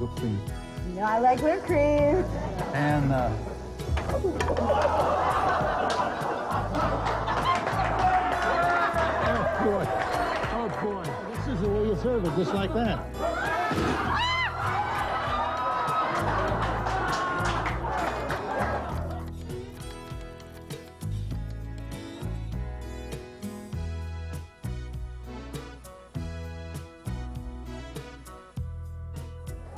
whipped cream. You know I like whipped cream. And Oh boy. Oh boy. This is the way you serve it, just like that.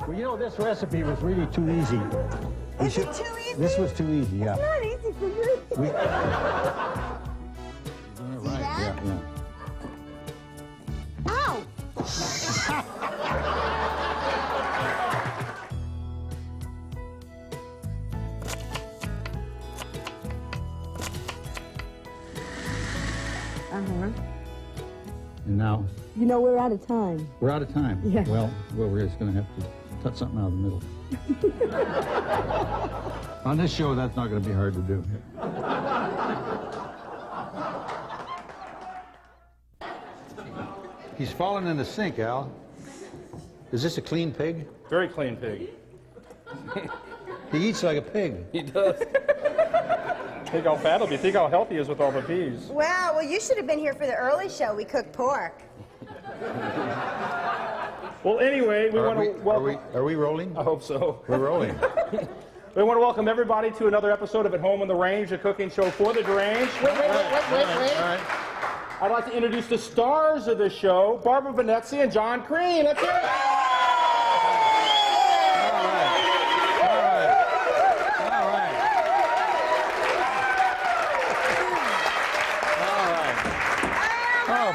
Well, you know, this recipe was really too easy. Is it too easy? This was too easy, yeah. It's not easy for you. Right, that? yeah. Ow! And now, You know, we're out of time. we're out of time. Yeah. Well, we're just going to have to cut something out of the middle. On this show, that's not going to be hard to do. He's fallen in the sink, Al. Is this a clean pig? Very clean pig. He eats like a pig. He does. Think how fat he'll be. Think how healthy he is with all the peas. Wow, well, you should have been here for the early show. We cooked pork. Well, anyway, we want to welcome... Are we rolling? I hope so. We're rolling. We want to welcome everybody to another episode of At Home on the Range, a cooking show for the deranged. Wait. All right. I'd like to introduce the stars of the show, Barbara Venezia and John Crean. Let's hear it.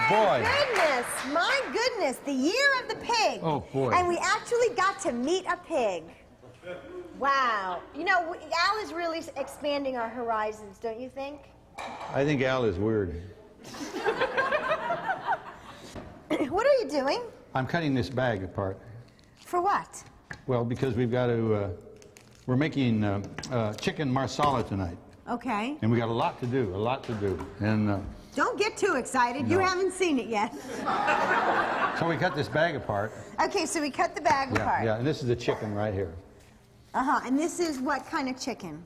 Boy. Goodness, my goodness, the year of the pig. Oh, boy. And we actually got to meet a pig. Wow. You know, Al is really expanding our horizons, don't you think? I think Al is weird. What are you doing? I'm cutting this bag apart. For what? Well, because we've got to, we're making chicken marsala tonight. Okay. And we got a lot to do, And Don't get too excited. No. You haven't seen it yet. so we cut this bag apart. Okay, so we cut the bag apart. Yeah, and this is the chicken right here. Uh-huh, and this is what kind of chicken?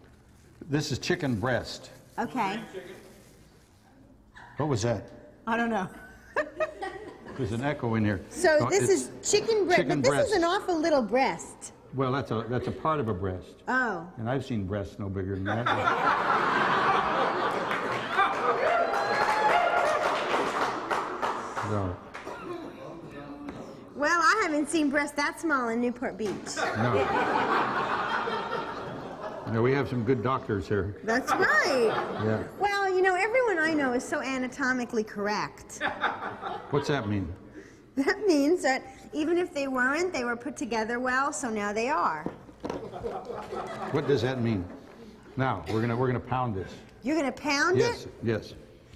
This is chicken breast. Okay. What was that? I don't know. There's an echo in here. So No, this is chicken breast, chicken but this breast. is an awful little breast. Well, that's a part of a breast. Oh. And I've seen breasts no bigger than that. So, Well, I haven't seen breasts that small in Newport Beach. no. No, we have some good doctors here. That's right. Yeah. Well, you know, everyone I know is so anatomically correct. What's that mean? That means that even if they weren't, they were put together well, so now they are. What does that mean? Now, we're gonna pound this. You're gonna pound Yes, it? yes.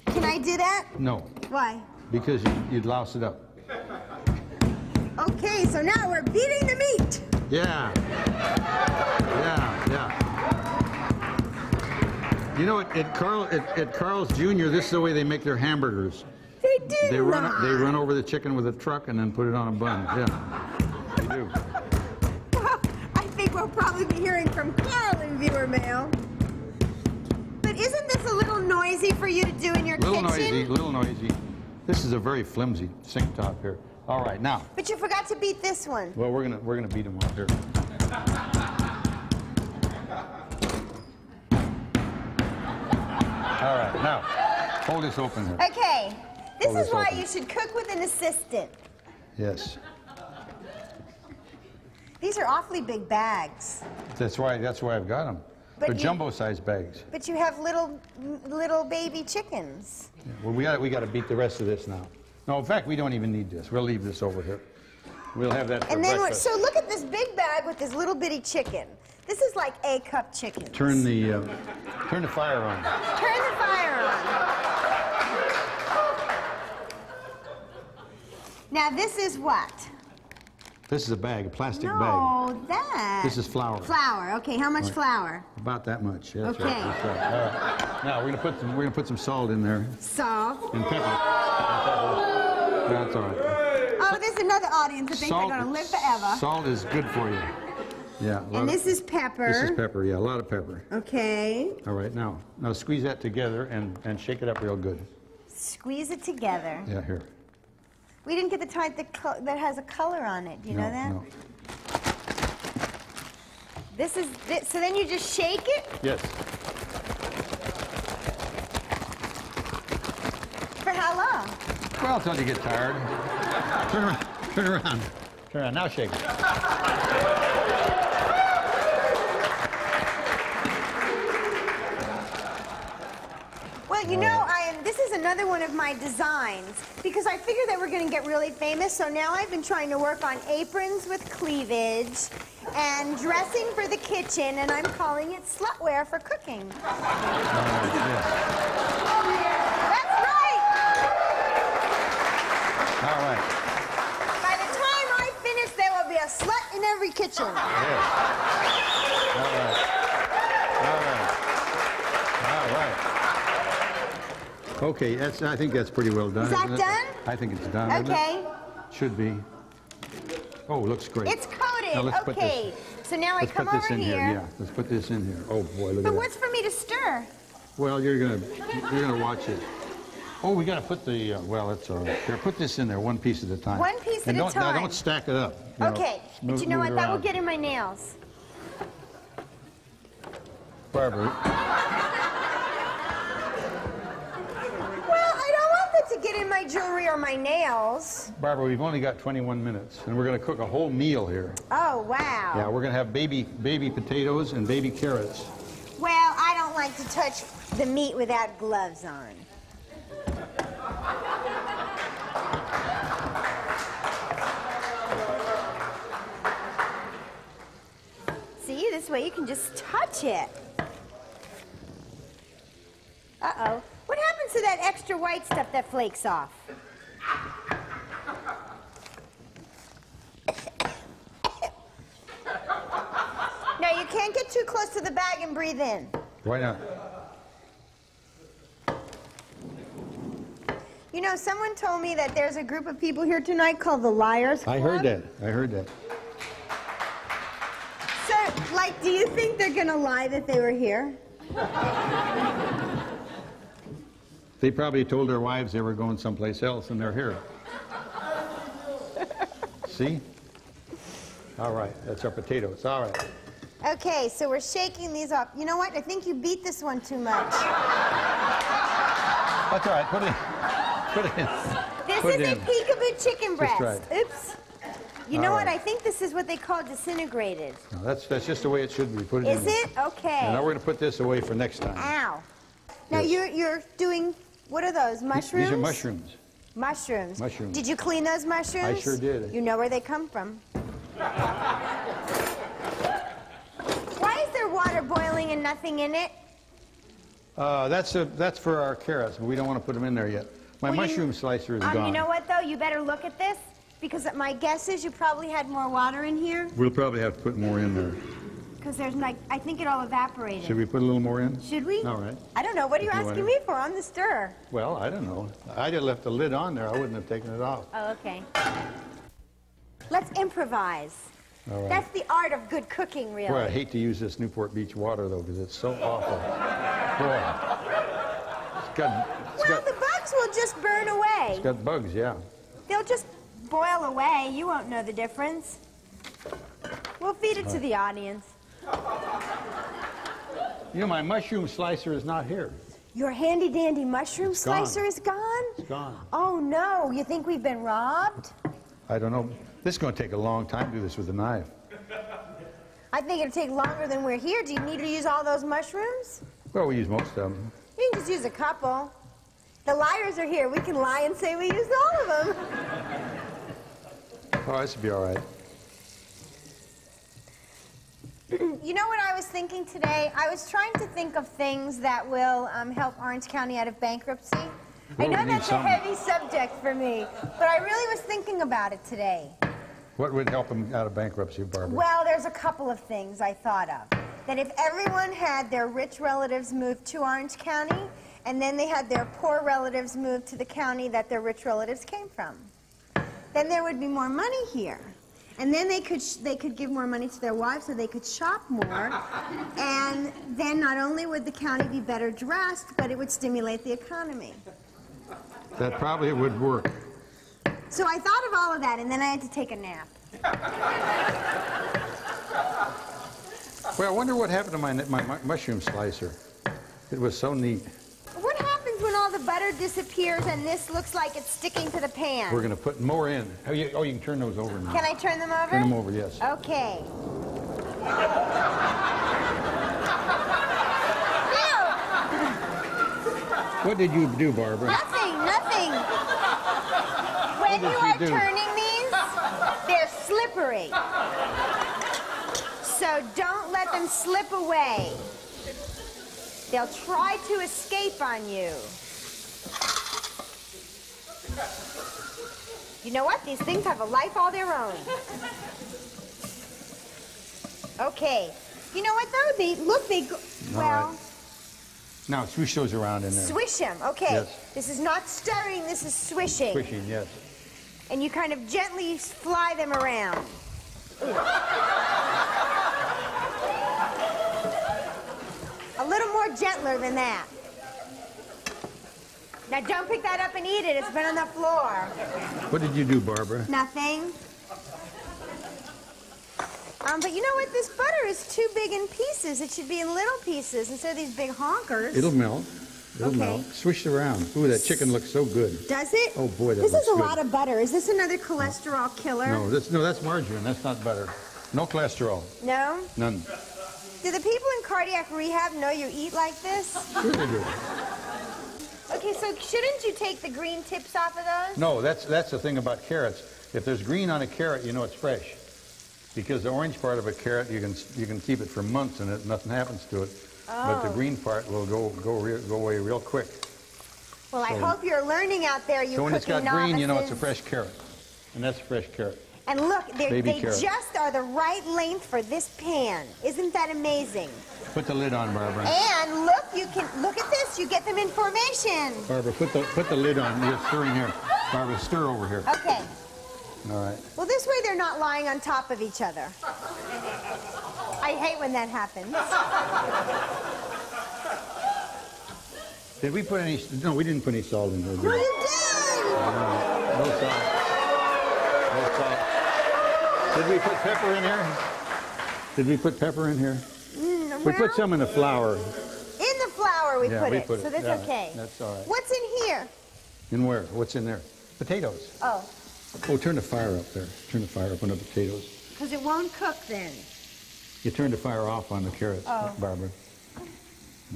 Can I do that? No, Why? because you'd louse it up. Okay, so now we're beating the meat. Yeah. You know, at Carl's Jr., this is the way they make their hamburgers. They do They not. run over the chicken with a truck and then put it on a bun. Yeah, they do. Well, I think we'll probably be hearing from Carl in viewer mail. But isn't this a little noisy for you to do in your kitchen? Little noisy. This is a very flimsy sink top here. All right, now. But you forgot to beat this one. Well, we're gonna beat them up here. All right, now hold this open here. Okay, this Hold is this why open. you should cook with an assistant. Yes, These are awfully big bags. that's why I've got them. But They're you- jumbo-sized bags. But you have little baby chickens. Yeah, well, we got to beat the rest of this now. No, in fact, we don't even need this. We'll leave this over here. We'll have that for And then, breakfast. so look at this big bag with this little bitty chicken. This is like A-cup chicken. Turn the fire on. Turn the fire on. Now this is what? This is a bag, a plastic bag. No, that. This is flour. Flour. Okay, how much Right. flour? About that much. Yeah, that's Okay. right. That's right. All right. Now we're gonna put some salt in there Salt. and pepper. That's all right. Oh, there's another audience that thinks they're going to live forever. Salt is good for you. Yeah. And this is pepper. This is pepper, yeah, a lot of pepper. Okay. All right, now squeeze that together and shake it up real good. Squeeze it together. Yeah, here. We didn't get the type that has a color on it. Do you know that? No. So then you just shake it? Yes. For how long? Well, until you get tired. Turn around, turn around. Turn around, now shake it. Well, you know, this is another one of my designs because I figured that we're going to get really famous, so now I've been trying to work on aprons with cleavage and dressing for the kitchen, and I'm calling it slutwear for cooking. Yes. That's right! All right. By the time I finish, there will be a slut in every kitchen. Yes. All right. All right. All right. Okay, I think that's pretty well done. Is that done? I think it's done. Okay. Should be. Oh, looks great. It's coated. Now let's put Okay. this, So now I come over here. Yeah, let's put this in here. Oh boy, look at But that. what's for me to stir? Well, you're gonna watch it. Oh, we gotta put the. Well, it's all right. Here, put this in there, one piece at a time. One piece at a Now time. don't stack it up. Okay. But you know what? Move it That will around. get in my nails. Barbara. Well, I don't want that to get in my jewelry or my nails. Barbara, we've only got 21 minutes, and we're gonna cook a whole meal here. Oh, wow. Yeah, we're gonna have baby potatoes and baby carrots. Well, I don't like to touch the meat without gloves on. See, this way you can just touch it. Uh-oh. What happens to that extra white stuff that flakes off? No, you can't get too close to the bag and breathe in. Why not? You know, someone told me that there's a group of people here tonight called the Liars Club. I heard that. I heard that. So, like, do you think they're gonna lie that they were here? They probably told their wives they were going someplace else, and they're here. See? All right, that's our potatoes. All right. Okay, so we're shaking these up. You know what? I think you beat this one too much. That's all right. Put it in. Put it in. This Put it is a in. peekaboo chicken breast. right. Oops. You know All what? right. I think this is what they call disintegrated. No, that's just the way it should be. Put it in. Is there. it? Okay. And now we're going to put this away for next time. Ow. Now Yes. you're doing, what are those, mushrooms? These are mushrooms. Mushrooms. Mushrooms. Did you clean those mushrooms? I sure did. You know where they come from. Why is there water boiling and nothing in it? That's for our carrots, but we don't want to put them in there yet. My Well, mushroom slicer is gone. You know what, though? You better look at this, because my guess is you probably had more water in here, We'll probably have to put more in there. because there's like, I think it all evaporated. Should we put a little more in? Should we? All right. I don't know. What are you If you asking want me for? I'm the stirrer. Well, I don't know. I just left the lid on there. I wouldn't have taken it off. Oh, okay. Let's improvise. All right. That's the art of good cooking, really. Boy, I hate to use this Newport Beach water, though, because it's so awful. Boy. Well, the bugs will just burn away. It's got bugs, yeah. They'll just boil away. You won't know the difference. We'll feed it to the audience. You know, my mushroom slicer is not here. Your handy-dandy mushroom It's gone. slicer is gone? It's gone. Oh, no. You think we've been robbed? I don't know. This is going to take a long time to do this with a knife. I think it'll take longer than we're here. Do you need to use all those mushrooms? Well, we use most of them. You can just use a couple. The liars are here. We can lie and say we used all of them. Oh, this will be all right. You know what I was thinking today? I was trying to think of things that will help Orange County out of bankruptcy. I Well, know we need that's a something. heavy subject for me, but I really was thinking about it today. What would help them out of bankruptcy, Barbara? Well, there's a couple of things I thought of. That if everyone had their rich relatives move to Orange County, and then they had their poor relatives move to the county that their rich relatives came from, then there would be more money here. And then they could give more money to their wives so they could shop more. And then not only would the county be better dressed, but it would stimulate the economy. That probably would work. So I thought of all of that, and then I had to take a nap. Well, I wonder what happened to my mushroom slicer. It was so neat. What happens when all the butter disappears and this looks like it's sticking to the pan? We're going to put more in. Oh, you can turn those over now. Can I turn them over? Turn them over, yes. Okay. What did you do, Barbara? Nothing. When you are turning these, they're slippery. So don't let them slip away. They'll try to escape on you. You know what? These things have a life all their own. Okay. You know what, though? They go... Well... Right. Now, swish those around in there. Swish them, okay. Yes. This is not stirring, this is swishing. Swishing, yes. And you kind of gently fly them around. A little more gentler than that. Now don't pick that up and eat it, it's been on the floor. What did you do, Barbara? Nothing. But you know what? This butter is too big in pieces. It should be in little pieces instead of these big honkers. It'll melt. It'll melt. Swish it around. Ooh, that chicken looks so good. Does it? Oh, boy, that This looks is a good. lot of butter. Is this another cholesterol killer? No, that's margarine. That's not butter. No cholesterol. No? None. Do the people in cardiac rehab know you eat like this? Sure they do. Okay, so shouldn't you take the green tips off of those? No, that's the thing about carrots. If there's green on a carrot, you know it's fresh. Because the orange part of a carrot, you can keep it for months and nothing happens to it. Oh. But the green part will go away real quick. Well, I hope you're learning out there, you So when it's got cooking green, you know it's a novices. fresh carrot. And that's a fresh carrot. And look, they Baby carrot. just are the right length for this pan. Isn't that amazing? Put the lid on, Barbara. And look, look at this, you get them in formation. Barbara, put the lid on. You're stirring here. Barbara, stir over here. Okay. All right. Well, this way they're not lying on top of each other. I hate when that happens. Did we put any? No, we didn't put any salt in there. Did we? No, you did! No salt. No salt. Did we put pepper in here? Did we put pepper in here? We put some in the flour. In the flour we put it, so that's okay. That's all right. What's in here? In where? What's in there? Potatoes. Oh. Oh, turn the fire up there. Turn the fire up on the potatoes. Because it won't cook then. You turned the fire off on the carrots, Barbara.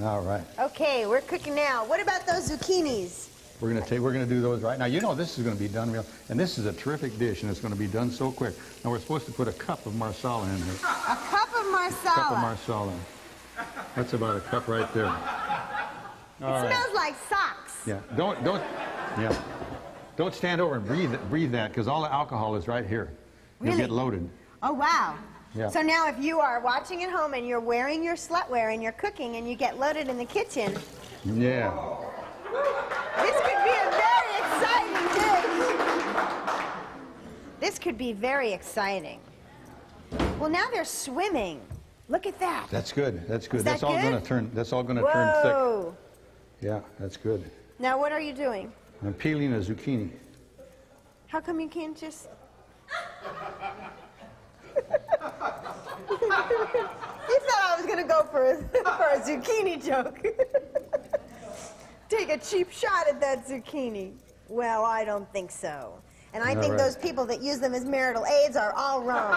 All right. Okay, we're cooking now. What about those zucchinis? We're gonna do those right now. You know this is gonna be done real, and this is a terrific dish, and it's gonna be done so quick. Now we're supposed to put a cup of marsala in here. A cup of marsala. Cup of marsala. That's about a cup right there. All right. Smells like socks. Yeah. Don't stand over and breathe that, because all the alcohol is right here. You'll get loaded. Oh, wow. Yeah. So now if you are watching at home and you're wearing your slutwear and you're cooking and you get loaded in the kitchen. Yeah. This could be a very exciting dish. This could be very exciting. Well, now they're swimming. Look at that. That's good. That's good. Is that That's all good? gonna turn. That's all gonna turn thick. Whoa. Yeah, that's good. Now what are you doing? I'm peeling a zucchini. How come you can't just... You thought I was going to go for a zucchini joke. Take a cheap shot at that zucchini. Well, I don't think so. And I think those people that use them as marital aids are all wrong.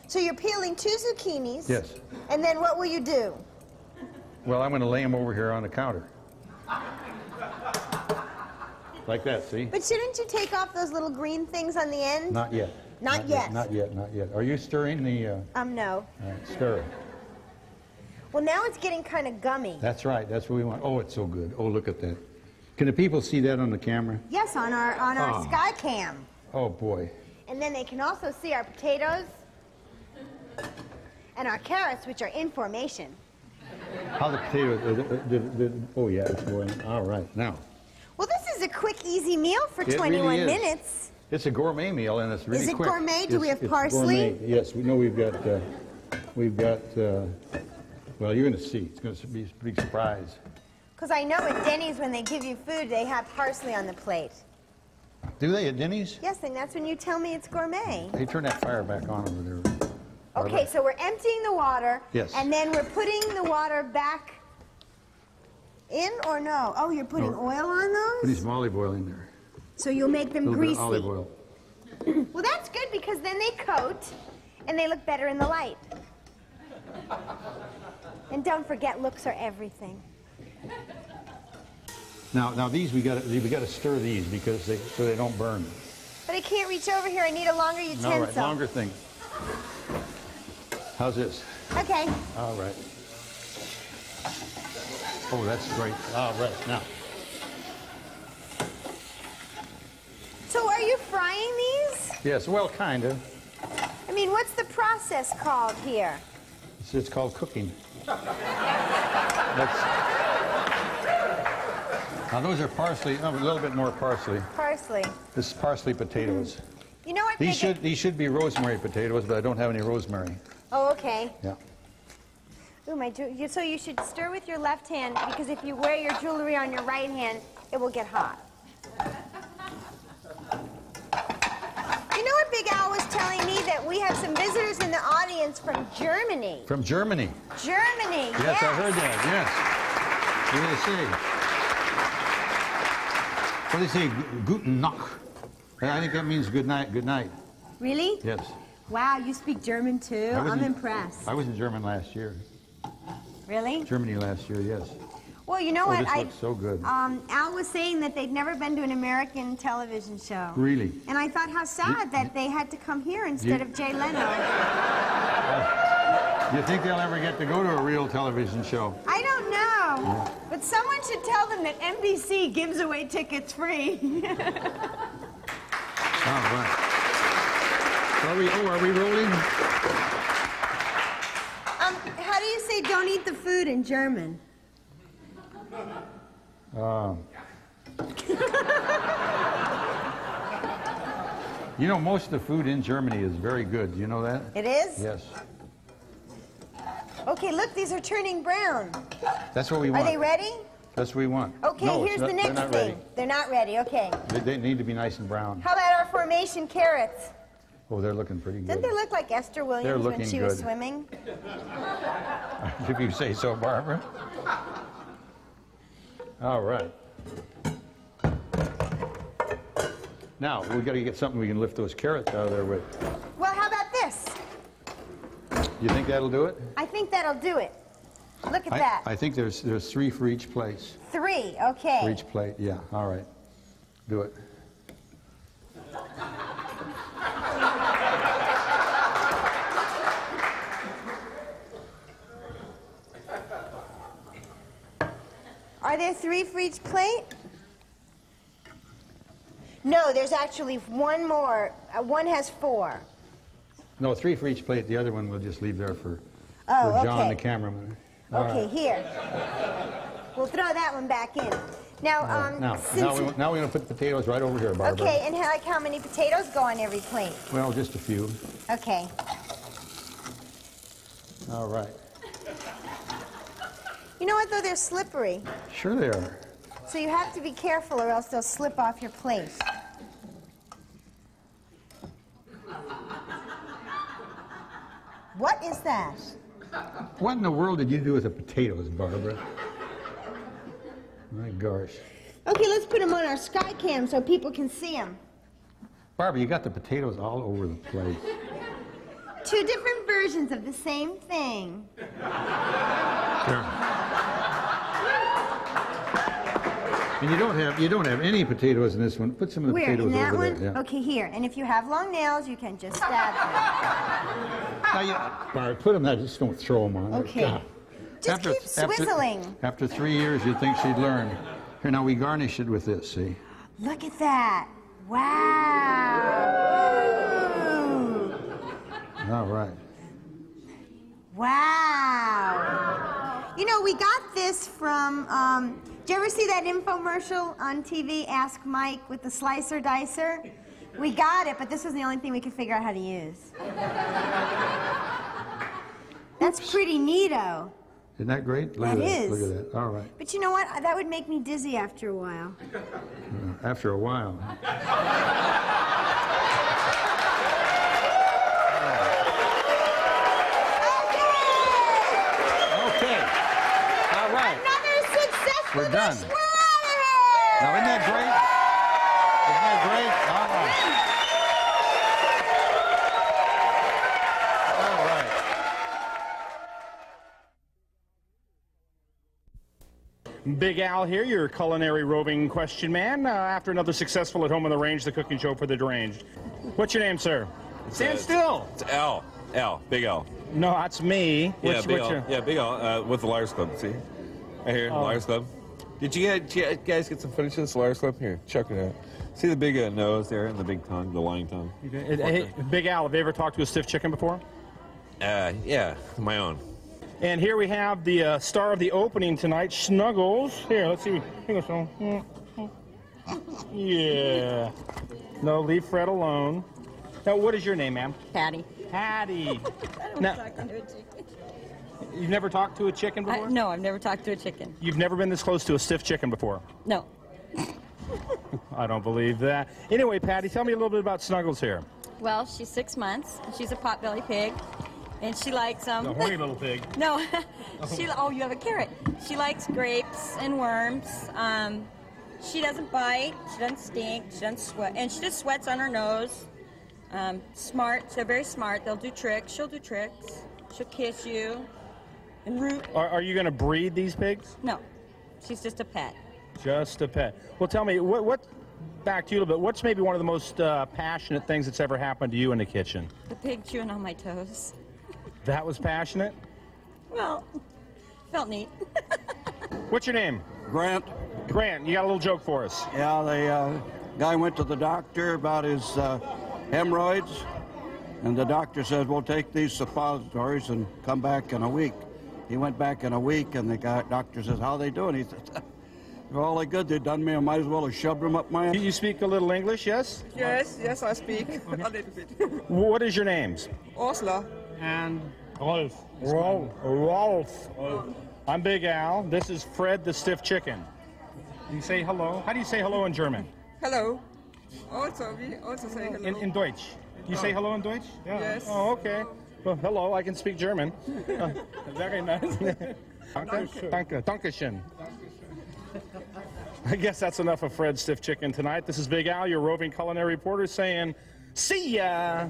So you're peeling 2 zucchinis. Yes. And then what will you do? Well, I'm going to lay them over here on the counter. Like that, see? But shouldn't you take off those little green things on the end? Not yet. Not yet. Not yet. Are you stirring the... No. Stir. Well, now it's getting kind of gummy. That's right. That's what we want. Oh, it's so good. Oh, look at that. Can the people see that on the camera? Yes, on our sky cam. Oh, boy. And then they can also see our potatoes and our carrots, which are in formation. How the potatoes, oh yeah, it's boiling. All right, now. Well, this is a quick, easy meal for It 21 really is. minutes. It's a gourmet meal, and it's really Is it quick. gourmet? Do we have It's parsley? gourmet. Yes, we know we've got, well, you're going to see. It's going to be a big surprise. Because I know at Denny's, when they give you food, they have parsley on the plate. Do they at Denny's? Yes, and that's when you tell me it's gourmet. Hey, turn that fire back on over there. Okay, so we're emptying the water. Yes. And then we're putting the water back in or no? Oh, you're putting oil on Put those? some olive oil in there. So you'll make them A little greasy. bit of olive oil. Well, that's good because then they coat and they look better in the light. And don't forget, looks are everything. Now these we got to stir these because so they don't burn. But I can't reach over here. I need a longer utensil. All right, longer thing. How's this? Okay. All right. Oh, that's great. All right, now. So are you frying these? Yes, well, kind of. I mean, what's the process called here? It's called cooking. Now those are parsley, a little bit more parsley. Parsley. This is parsley potatoes. You know what? These should be rosemary potatoes, but I don't have any rosemary. Oh, okay. Yeah. Ooh, so you should stir with your left hand because if you wear your jewelry on your right hand, it will get hot. You know what Big Al was telling me? That we have some visitors in the audience from Germany. From Germany? Germany, Yes, I heard that, yes. What do they say? What do they say? Guten Nacht. I think that means good night, good night. Really? Yes. Wow, you speak German too? I'm impressed. I was in German last year. Really? Germany last year, yes. Well, you know what? This looks so good. Al was saying that they'd never been to an American television show. Really? And I thought how sad that they had to come here instead of Jay Leno. Do you think they'll ever get to go to a real television show? I don't know. Yeah. But someone should tell them that NBC gives away tickets free. All right. Are we rolling? How do you say don't eat the food in German? You know, most of the food in Germany is very good. Do you know that? It is? Yes. Okay, look, these are turning brown. That's what we want. Are they ready? That's what we want. Okay, no, here's the next they're not thing. Ready. They're not ready, okay. They need to be nice and brown. How about our formation carrots? Oh, they're looking pretty good. Didn't they look like Esther Williams when she was swimming? If you say so, Barbara. All right. Now, we've got to get something we can lift those carrots out of there with. Well, how about this? You think that'll do it? I think that'll do it. Look at that. I think there's 3 for each place. 3, okay. For each plate, yeah. All right. Do it. Are there 3 for each plate? No, there's actually one more. One has 4. No, 3 for each plate. The other one we'll just leave there for John, the cameraman. Okay, here. We'll throw that one back in. Now, now we're going to put the potatoes right over here, Barbara. Okay, and how many potatoes go on every plate? Well, just a few. Okay. All right. You know what, though? They're slippery. Sure they are. So you have to be careful or else they'll slip off your plate. What is that? What in the world did you do with the potatoes, Barbara? My gosh. Okay, let's put them on our sky cam so people can see them. Barbara, you got the potatoes all over the place. 2 different versions of the same thing. And you don't have any potatoes in this one. Put some of the potatoes in that over one? there. Yeah. Okay, here. And if you have long nails, you can just stab them. Barbara, put them there. Just don't throw them on. Okay. God. Just keep swizzling. After 3 years, you'd think she'd learn. Here, now we garnish it with this, see? Look at that. Wow. Ooh. All right. Wow. You know, we got this from, did you ever see that infomercial on TV, Ask Mike, with the slicer dicer? We got it, but this was the only thing we could figure out how to use. That's pretty neato. Isn't that great? Look That at that. is. Look at that. All right. But you know what? That would make me dizzy after a while. After a while. Okay. All right. Another successful We're done. dish. We're out of here! Now, isn't that great? Isn't that great? All right. All right. Big Al here, your culinary roving question man. After another successful At Home on the Range, the cooking show for the deranged. What's your name, sir? Stand still. It's Al. Al. Big Al. No, that's me. Yeah, Big Al. Yeah, Big Al with the Liars Club. See? Right here, Liars Club. Did you guys get some footage of this Liars Club? Here, check it out. See the big nose there and the big tongue, the lying tongue? Hey, Big Al, have you ever talked to a stiff chicken before? Yeah, my own. And here we have the star of the opening tonight, Snuggles. Here, let's see. Here goes. Yeah. No, leave Fred alone. Now, what is your name, ma'am? Patty. Patty. I don't Now, talk to a chicken. you've never talked to a chicken before? No, I've never talked to a chicken. You've never been this close to a stiff chicken before? No. I don't believe that. Anyway, Patty, tell me a little bit about Snuggles here. Well, she's 6 months. She's a potbelly pig, and she likes them. The horny little pig. No, oh, you have a carrot. She likes grapes and worms. She doesn't bite. She doesn't stink. She doesn't sweat, and she just sweats on her nose. Smart. They're very smart. They'll do tricks. She'll do tricks. She'll kiss you and root. Are you going to breed these pigs? No, she's just a pet. Just a pet. Well, tell me, back to you a little bit, what's maybe one of the most passionate things that's ever happened to you in the kitchen? The pig chewing on my toes. That was passionate? Well, felt neat. What's your name? Grant. Grant, you got a little joke for us. Yeah, the guy went to the doctor about his hemorrhoids, and the doctor says, we'll take these suppositories and come back in a week. He went back in a week, and the doctor says, how are they doing? He says, they're all good. They done me. I might as well have shoved them up my ass. You speak a little English, yes? Yes, I speak a little bit. What is your names? Ursula. And Rolf. Rolf. I'm Big Al. This is Fred the Stiff Chicken. You say hello. How do you say hello in German? Hello. Also, we also say hello. In Deutsch. You say hello in Deutsch? Yeah. Yes. Oh, okay. Well, hello. I can speak German. Very nice. Danke. Dankeschön. I guess that's enough of Fred's Stiff Chicken tonight. This is Big Al, your roving culinary reporter, saying, see ya!